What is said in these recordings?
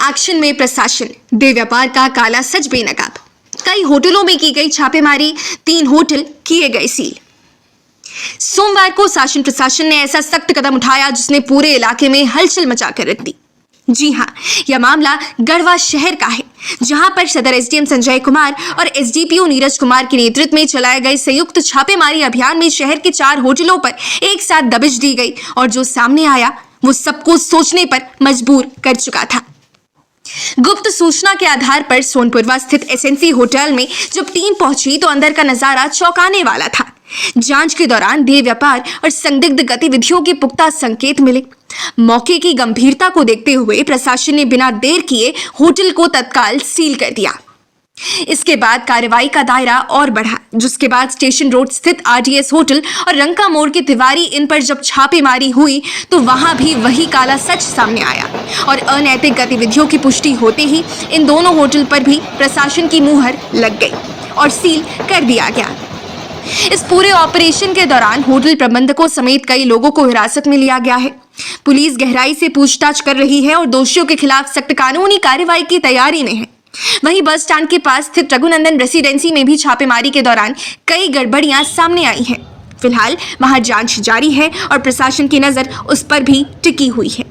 Action में प्रशासन, दे व्यापार का काला सच बेनकाब। कई होटलों में की गई छापेमारी, 3 होटल किए गए सील। सोमवार को शासन प्रशासन ने ऐसा सख्त कदम उठाया जिसने पूरे इलाके में हलचल मचाकर रख दी। जी हां, यह मामला गढ़वा शहर का है, जहां पर सदर एसडीएम संजय कुमार और एसडीपीओ नीरज कुमार के नेतृत्व में चलाए गए संयुक्त छापेमारी अभियान में शहर के 4 होटलों पर एक साथ दबिश दी गई और जो सामने आया वो सबको सोचने पर मजबूर कर चुका था। गुप्त सूचना के आधार पर सोनपुरवा स्थित एसएनसी होटल में जब टीम पहुंची तो अंदर का नजारा चौंकाने वाला था। जांच के दौरान देह व्यापार और संदिग्ध गतिविधियों के पुख्ता संकेत मिले। मौके की गंभीरता को देखते हुए प्रशासन ने बिना देर किए होटल को तत्काल सील कर दिया। इसके बाद कार्रवाई का दायरा और बढ़ा, जिसके बाद स्टेशन रोड स्थित आरडीएस होटल और रंका मोड़ के तिवारी इन पर जब छापेमारी हुई तो वहां भी वही काला सच सामने आया और अनैतिक गतिविधियों की पुष्टि होते ही इन दोनों होटल पर भी प्रशासन की मुहर लग गई और सील कर दिया गया। इस पूरे ऑपरेशन के दौरान होटल प्रबंधकों समेत कई लोगों को हिरासत में लिया गया है। पुलिस गहराई से पूछताछ कर रही है और दोषियों के खिलाफ सख्त कानूनी कार्रवाई की तैयारी में है। वहीं बस स्टैंड के पास स्थित रघुनंदन रेसिडेंसी में भी छापेमारी के दौरान कई गड़बड़ियां सामने आई हैं। फिलहाल वहां जांच जारी है और प्रशासन की नजर उस पर भी टिकी हुई है।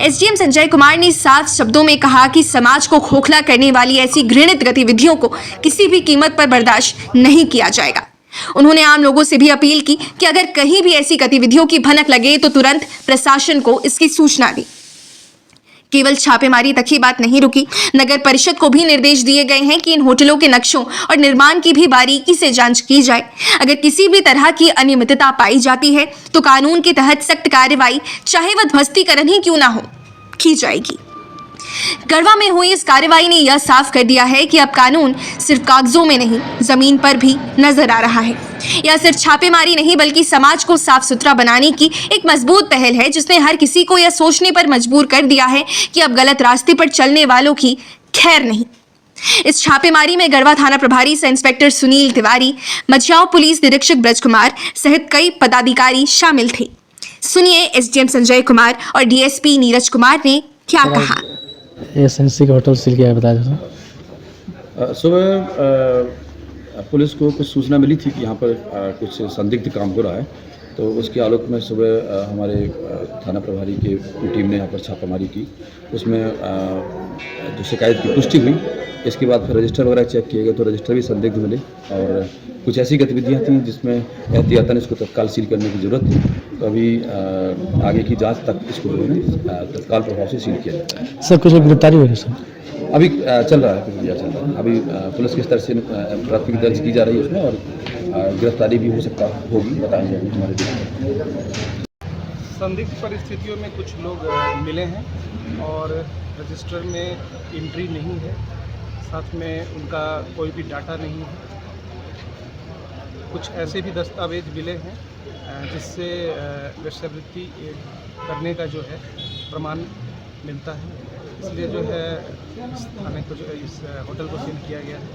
एसडीएम संजय कुमार ने साफ शब्दों में कहा कि समाज को खोखला करने वाली ऐसी घृणित गतिविधियों को किसी भी कीमत पर बर्दाश्त नहीं किया जाएगा। उन्होंने आम लोगों से भी अपील की कि अगर कहीं भी ऐसी गतिविधियों की भनक लगे तो तुरंत प्रशासन को इसकी सूचना दें। केवल छापेमारी तक ही बात नहीं रुकी, नगर परिषद को भी निर्देश दिए गए हैं कि इन होटलों के नक्शों और निर्माण की भी बारीकी से जांच की जाए। अगर किसी भी तरह की अनियमितता पाई जाती है तो कानून के तहत सख्त कार्रवाई, चाहे वह ध्वस्तीकरण ही क्यों ना हो, की जाएगी। गढ़वा में हुई इस कार्रवाई ने यह साफ कर दिया है कि अब कानून सिर्फ कागजों में नहीं, जमीन पर भी नजर आ रहा है। यह सिर्फ छापेमारी नहीं बल्कि समाज को साफ सुथरा बनाने की एक मजबूत पहल है, जिसने हर किसी को यह सोचने पर मजबूर कर दिया है कि अब गलत रास्ते पर चलने वालों की खैर नहीं। इस छापेमारी में गढ़वा थाना प्रभारी सह इंस्पेक्टर सुनील तिवारी, मझियाओं पुलिस निरीक्षक ब्रज कुमार सहित कई पदाधिकारी शामिल थे। सुनिए एसडीएम संजय कुमार और डीएसपी नीरज कुमार ने क्या कहा। एसएनसी का होटल सील किया है, बता दो। सुबह पुलिस को कुछ सूचना मिली थी कि यहाँ पर कुछ संदिग्ध काम हो रहा है, तो उसके आलोक में सुबह हमारे थाना प्रभारी की टीम ने यहाँ पर छापामारी की। उसमें जो शिकायत की पुष्टि हुई, इसके बाद फिर रजिस्टर वगैरह चेक किए गए तो रजिस्टर भी संदिग्ध मिले और कुछ ऐसी गतिविधियाँ थी जिसमें एहतियातन इसको तत्काल सील करने की ज़रूरत थी। तो अभी आगे की जांच तक इसको तत्काल प्रभाव से सील किया जाता है। सर कुछ गिरफ्तारी हुई है सर? अभी चल रहा है, प्रक्रिया चल रहा है। अभी पुलिस की स्तर से प्राथमिकी दर्ज की जा रही है उसमें और गिरफ्तारी भी हो सकता होगी, बताएंगे अभी हमारे देश। संदिग्ध परिस्थितियों में कुछ लोग मिले हैं और रजिस्टर में एंट्री नहीं है, साथ में उनका कोई भी डाटा नहीं है। कुछ ऐसे भी दस्तावेज मिले हैं जिससे वेश्यावृत्ति करने का जो है प्रमाण मिलता है, इसलिए जो है इस थाने को, जो इस होटल को सील किया गया है।